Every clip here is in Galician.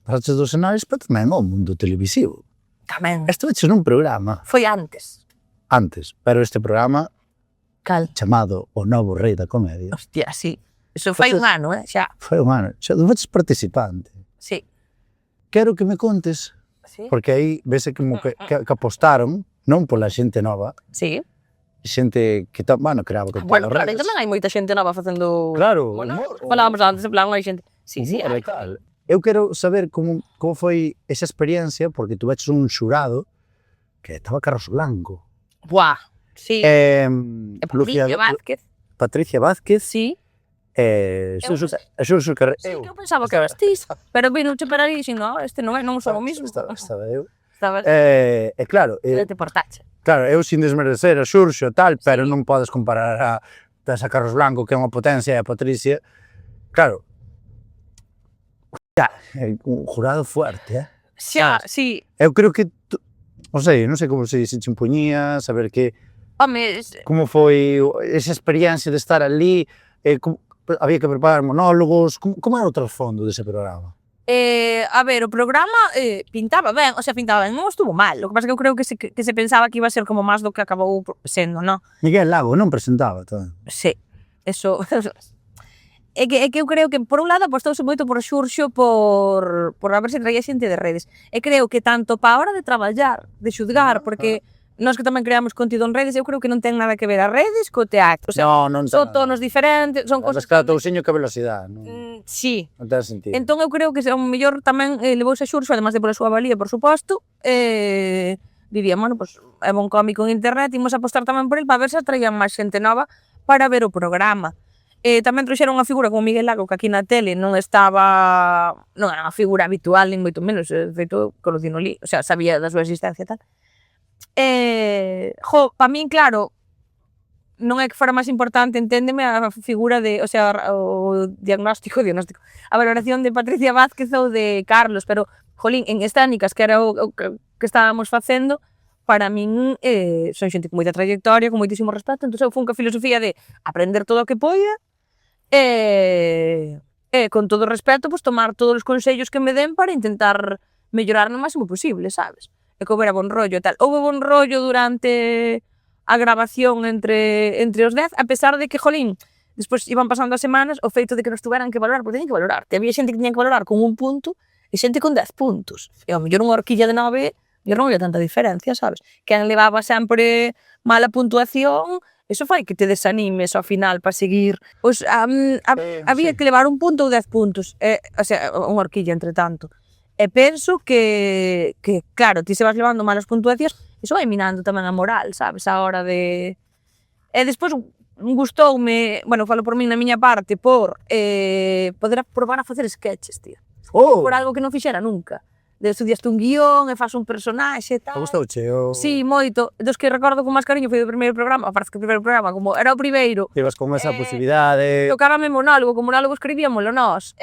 pasaches dos cenários, pero tamén ao mundo televisivo. Tamén. Estuveches nun programa Foi antes. antes, pero este programa Cal? chamado O Novo Rei da Comedia Hostia, sí. Iso fai un ano, xa. foi un ano. Xa foches participante. Sí. Quero que me contes, Sí. porque aí vese como que apostaron, non pola xente nova, Sí. xente que, bueno, creaba con Bueno, todas claro, as e tamén hai moita xente nova facendo... Claro, Bueno, humor. falábamos antes, en plan, hai xente... Sí, sí, Humor hai. e tal. Eu quero saber como foi esa experiencia, porque tu veches un xurado que estaba Carlos Blanco. Buah, sí. E Patricia Vázquez. Patricia Vázquez. Sí. Xurxo Carreiro. Sí, que eu pensaba que eras ti, pero vino che para aí dixen, no, este non é, non son o mismo. Estaba eu. Estabas... E claro, te portache. claro, eu sin desmerecer a Xurxo e tal, pero non podes comparar a Carlos Blanco, que é unha potencia, e a Patricia. Claro, un jurado fuerte, Xa, sí. Eu creo que, non sei como se impoñía, saber que, Home, como foi esa experiencia de estar ali, había que preparar monólogos, como era o trasfondo dese programa? a ver, o programa pintaba ben, non estuvo mal. O que pasa que eu creo que se pensaba que iba a ser como máis do que acabou sendo, non? Miguel Lago non presentaba todo. Sí, eso... É que eu creo que, por un lado, apostouse moito por Xurxo por a ver se traía xente de redes. E creo que tanto pa hora de traballar, de xudgar, porque nós que tamén creamos contido en redes, eu creo que non ten nada que ver as redes co teatro. O sea, non son tonos diferentes, son cosas... Mas cada tousiño que velocidade, non Sí. ten sentido. Entón eu creo que o mellor tamén levouse a Xurxo, además de pola súa valía, por suposto, diría, bueno, pues, é bon cómico en internet, imos apostar tamén por el para ver se atraían máis xente nova para ver o programa. Tamén trouxeron unha figura como Miguel Lago, que aquí na tele non era unha figura habitual, nin moito menos, de feito, conocino ali, o sea, sabía da súa existencia e tal. Pa min, claro, non é que fora máis importante, enténdeme, a figura de, o sea, o diagnóstico, a valoración de Patricia Vázquez ou de Carlos, pero, jolín, en escénicas, que era o que estábamos facendo, para min son xente con moita trayectoria, con moitísimo respeto, entón eu fun ca filosofía de aprender todo o que poida, con todo o respeto, pues, tomar todos os consellos que me den para intentar mellorar no máximo posible, sabes? E que houbera bon rollo e tal. Houve bon rollo durante a grabación entre os 10, a pesar de que, jolín, despois iban pasando as semanas, o feito de que nos tuveran que valorar, porque teñen que valorar. Había xente que teñen que valorar con 1 punto e xente con 10 puntos. E ao mellor unha horquilla de 9, non había tanta diferencia, sabes? Quen levaba sempre mala puntuación, eso fai que te desanimes ao final para seguir. Pois había que levar 1 punto ou 10 puntos, o sea, unha horquilla entre tanto. E penso que claro, ti se vas levando malas puntuacións, iso vai minando tamén a moral, sabes, a hora de... E despois gustoume, bueno, falo por min na miña parte, por poder probar a facer sketches, tío. Por algo que non fixera nunca. Estudiaste un guión e faz un personaxe e tal. Gustouche? Sí, moito. Dos que recordo con máis cariño foi o primeiro programa, parece que o primeiro programa, como era o primeiro. Ibas con esa posibilidade. Tocábame monólogo, como monólogo escribíamolo nós.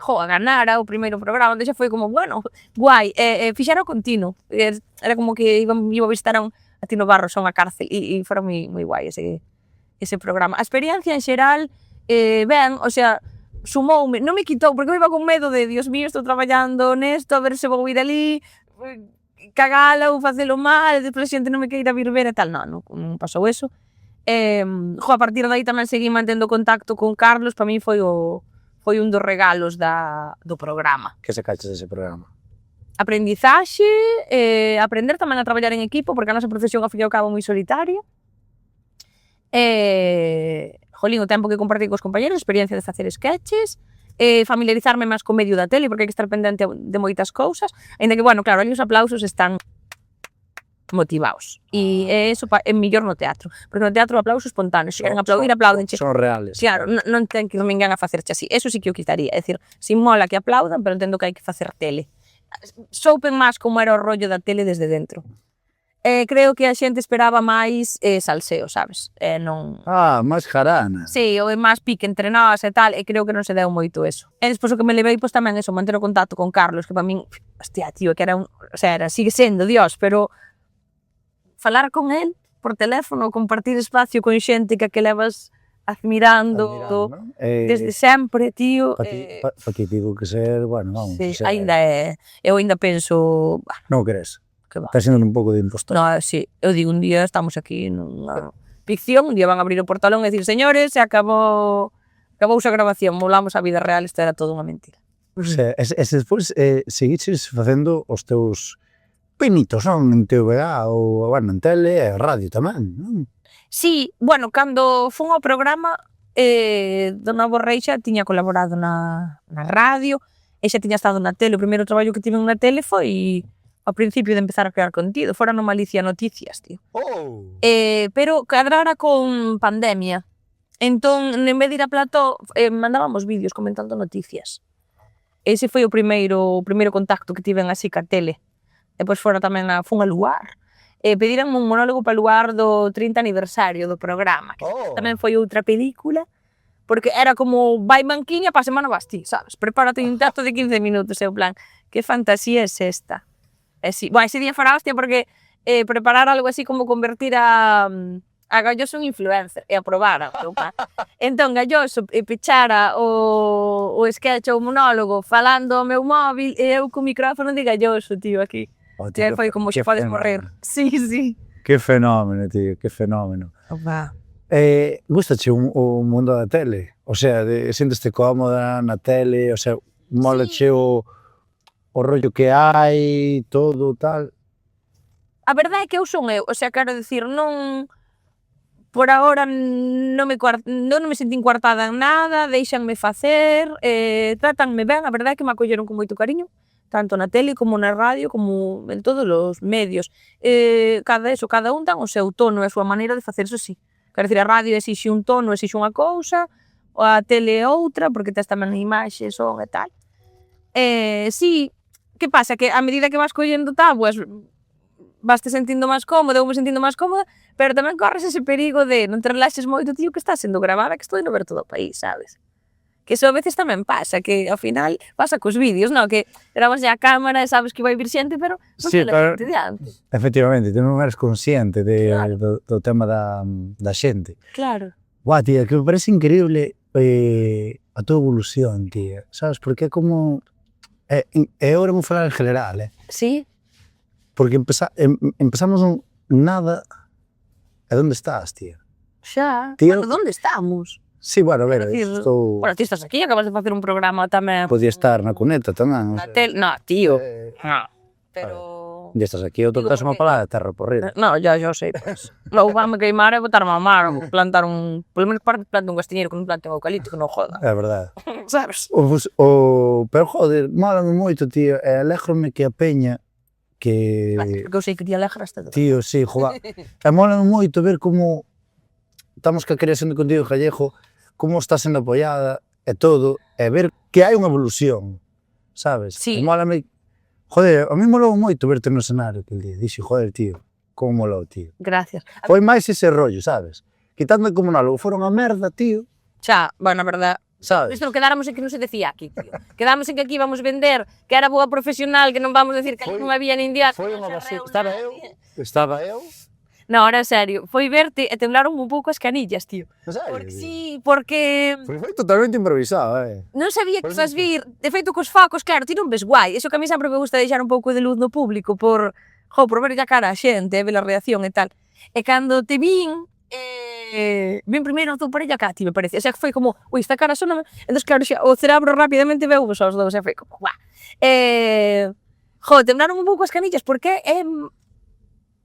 A ganara o primeiro programa, onde xa foi como, bueno, guai, fixera o continuo. Era como que iba a visitar a Tino Barros a unha cárcel e fora moi guai ese programa. A experiencia en xeral, ben, o sea, sumoume, non me quitou, porque eu iba con medo de, Dios mío, estou traballando nesto, a ver se vou ir ali, cagala ou facelo mal, despois a xente non me queira vir ver e tal. Non pasou eso. A partir de aí tamén seguí mantendo contacto con Carlos, para mí foi un dos regalos do programa. Que sacaches dese programa? Aprendizaxe, aprender tamén a traballar en equipo, porque a nosa profesión ao fin e ao cabo moi solitaria. Jolín, o tempo que compartí cos compañeros, experiencia de facer sketches, familiarizarme máis co medio da tele, porque hai que estar pendente de moitas cousas, ainda que, bueno, claro, ali os aplausos están motivados, e eso é mellor no teatro, porque no teatro o aplauso espontáneo, se queren aplaudir, apláudenche. Son reales. Claro, non ten que ninguén a facerche así, eso sí que o quitaría, é dicir, sin mola que aplaudan, pero entendo que hai que facer tele. Soupen máis como era o rollo da tele desde dentro. Creo que a xente esperaba máis salseo, sabes? Non... máis jarana. Sí, ou máis pique entre nós e tal, e creo que non se deu moito eso. E despois o que me levei, pois tamén eso, manter o contacto con Carlos, que para min, hostia, tío, que era sigue sendo Dios, pero falar con él por teléfono, compartir espacio con xente que levas admirando non? desde sempre, tío. Pa ti digo que ser, bueno, vamos, Sí, ser, aínda é, eu aínda penso, bah, non crees? que va. Estás sendo un pouco de impostor. No, sí, eu digo, un día estamos aquí nunha ficción, un día van a abrir o portalón e dicir, señores, se acabouse a grabación, volamos á vida real, isto era todo unha mentira. O sea, e despois seguiches facendo os teus pinitos, non? En TVA ou, bueno, en tele e radio tamén, non? Sí, bueno, cando fun ao programa, Dona Borrell xa tiña colaborado na radio, e xa tiña estado na tele. O primeiro traballo que tiven na tele foi ao principio de empezar a crear contido, fora no Malicia Noticias, tío. Oh! Pero cadrara con pandemia. Entón, en vez de ir a plató, mandábamos vídeos comentando noticias. Ese foi o primeiro contacto que tiven así ca tele. Depois fora tamén fun a Luar. Pediranme un monólogo para Luar do 30 aniversario do programa, que tamén foi outra película, porque era como vai manquiña para a semana vas ti, sabes? Prepárate un texto de 15 minutos, e o plan, que fantasía é esta? E si, bueno, ese día fará hostia porque preparar algo así como convertir a Galloso en influencer e aprobara. Entón Galloso pechara o sketch ou monólogo falando ao meu móvil e eu co micrófono de Galloso, tío, aquí. E foi como se podes morrer. Sí, sí. Que fenómeno, tío, que fenómeno. Opa. Gustache o mundo da tele? O sea, senteste cómoda na tele? O sea, molache o rollo que hai, todo, tal? A verdade é que eu son eu, o sea, quero dicir, non... Por agora non me sentín coartada en nada, deixanme facer, tratanme ben, a verdade é que me acolleron con moito cariño, tanto na tele como na radio, como en todos os medios. Cada un ten o seu tono e a súa maneira de facer, eso sí. Quero dicir, a radio exixe un tono, exixe unha cousa, a tele outra, porque tes tamén imaxe, son e tal. Sí, que pasa? Que a medida que vas collendo tábuas, vas te sentindo máis cómoda, eu me sentindo máis cómoda, pero tamén corres ese perigo de non te relaxes moito, tío, que está sendo gravada, que estou indo ver todo o país, sabes? Que eso a veces tamén pasa, que ao final pasa cos vídeos, non? Que gravas ya a cámara e sabes que vai vir xente, pero non Sí, te la xente diante. Efectivamente, ti non eres consciente do tema da xente. Claro. Buah, tía, que me parece increíble a tua evolución, tía, sabes? Porque é como... E agora vou falar en general, Sí? porque empezamos nada. E onde estás, tía? Xa. Tío... Bueno, onde estamos? Sí, bueno, a ver, Decir, estou... Bueno, ti estás aquí, acabas de facer un programa tamén. Podía estar na cuneta tamén. Na tele... No, tío. No. Pero... E estás aquí, outro Digo, estás unha palada de terra por rir. No, ya sei, pues. Logo vanme queimar e botarme a mar, ou plantar un... Polo menos parte plante un castiñeiro, que non plante un eucalipto, que non joda. É verdade. Sabes? Pero, joder, málame moito, tío, e alégrome que a peña que... Porque eu sei que ti alegras todo. Tío, sí, joder. E mólame moito ver como estamos ca creación de contido gallego, como está sendo apoiada e todo, e ver que hai unha evolución, sabes? Sí. E mólame... Joder, a mí molou moito verte no escenario aquel día. Dixi, joder, tío, como molou, tío. Gracias. Foi máis ese rollo, sabes? Quitando como monólogo, foron a merda, tío. Xa, bueno, a verdad, Sabes? isto non quedáramos en que non se decía aquí, tío. Quedamos en que aquí íbamos vender que era boa profesional, que non vamos decir que non había nin día. Foi unha basura. Estaba eu. No, ahora en serio, foi verte e temblaron un pouco as canillas, tío. Non sei. Porque sí, porque Foi totalmente improvisado, non sabía que ibas vir, de feito cos focos, claro, ti non ves guai, eso que a mí sempre me gusta deixar un pouco de luz no público por ver a cara a xente, ver a reacción e tal. E cando te vin primeiro a tua parella Cati, me parece, o sea, que foi como, ui, esta cara sona, entón, claro, xa, o cerebro rapidamente veu vos aos dous, e foi como, guau. Temblaron un pouco as canillas, porque é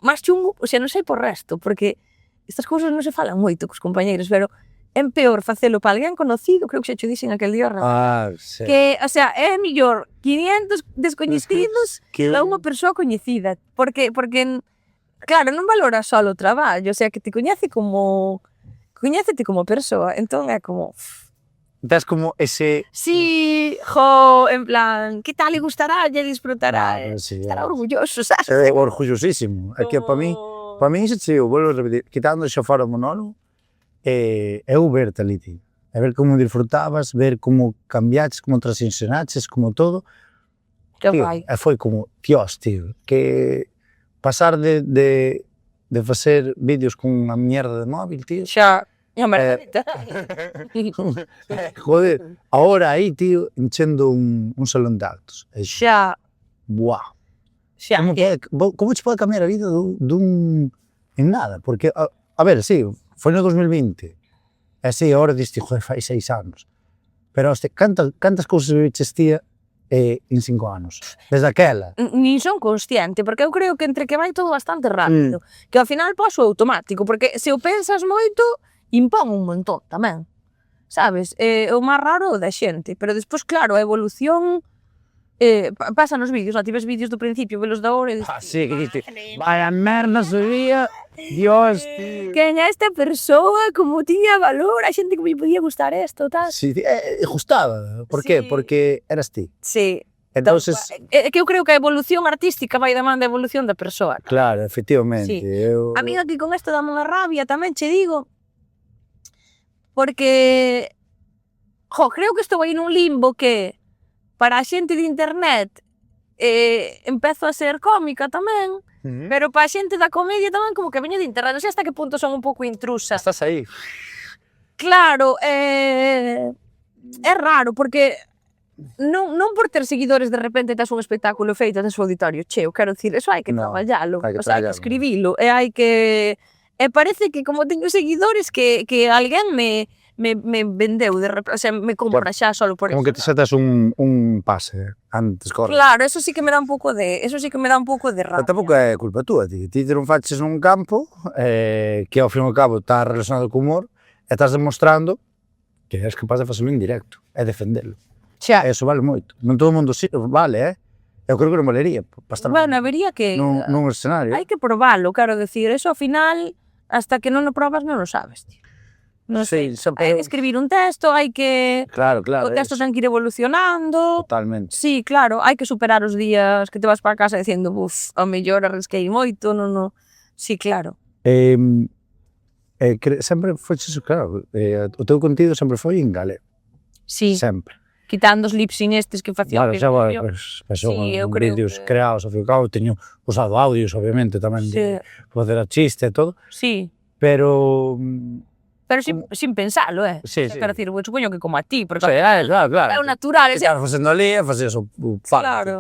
máis chungo, o sea, non sei por resto, porque estas cousas non se falan moito cos compañeiros, pero é peor facelo para alguén conocido, creo que xa cho dixen aquel día, sí. que, o sea, é mellor 500 descoñecidos que unha persoa coñecida, porque, claro, non valora só o traballo, o sea, que te coñécete como persoa, entón é como... Tes como ese... Sí, en plan, que tal le gustará, lle disfrutará, sí, estará orgulloso, sabes? É orgullosísimo. É que para mí se cheo, volvo a repetir, quitando xa fora o monólogo, eu verte ali, tío. É ver como disfrutabas, ver como cambiaches, como transicionaches, como todo. Que tío, vai. E foi como, Dios, tío, que pasar de facer vídeos con unha mierda de móvil, tío. Xa, É unha mercadita. Joder, ahora aí, tío, enchendo un salón de actos. Xa, Buah. xa. Como che pode cambiar a vida dun en nada? Porque, a ver, sí, foi no 2020. E sí, agora diste, joder, fai 6 anos. Pero, hoste, cantas cousas viviches, tía, en 5 anos? Desde aquela. Nin son consciente, porque eu creo que entre que vai todo bastante rápido, que ao final paso automático, porque se o pensas moito, impón un montón tamén, sabes? O máis raro da xente, pero despois, claro, a evolución pasa nos vídeos, ti ves vídeos do principio, velos da hora e dices, Sí, que diste, vaya merda subía, Dios, tío. quen é esta persoa, como tiña valor, a xente que me podía gustar esto, tal. Sí, gustaba. Por qué? Sí. Porque eras ti. Sí. Entonces, É que eu creo que a evolución artística vai da man da evolución da persoa. claro, efectivamente. Sí. Eu... A mí aquí con esto dame unha rabia, tamén che digo, porque, creo que estou aí nun limbo que, para a xente de internet, empezo a ser cómica tamén, pero para a xente da comedia tamén como que veño de internet, non sei hasta que punto son un pouco intrusa. Estás aí. Claro, é raro, porque non por ter seguidores de repente tes un espectáculo feito tes o auditorio cheo, quero dicir, eso hai que No, traballalo, hai que o sea, hai que traballarlo. escribilo, e hai que... E parece que como teño seguidores que alguén me vendeu, de repente, o sea, me compra xa solo por Como eso. que te setas un pase antes, corre. Claro, eso sí que me dá un pouco de... Eso sí que me dá un pouco de Pero rabia. tampouco é culpa túa, ti te non faches nun campo que ao fin e ao cabo está relacionado co humor e estás demostrando que és capaz de facelo en directo e defendelo. Xa. Eso vale moito. Non todo o mundo vale, Eu creo que non valería para estar Bueno, habería que... nun escenario. Hai que probalo, quero decir, eso ao final, hasta que non o probas non o sabes, tío. Non sei, hai que escribir un texto, hai que... Claro, O texto ten que ir evolucionando. Totalmente. Sí, claro, hai que superar os días que te vas para casa dicindo, ao mellor arrisquei moito, non. Sí, claro. Sempre foi iso, claro, o teu contido sempre foi en galego. Sí, Sempre. quitando os lipsing estes que facía. Claro, xa, pues, son Sí, eu creo vídeos que- creados, ao fin e ao cabo, teño usado audios, obviamente, tamén de facer a chiste e todo, Sí, pero... pero sin pensalo, Sí, O sea, sí. quero decir, supoño que como a ti, porque claro, é o natural, que estabas facendo ali e facías o falo. claro.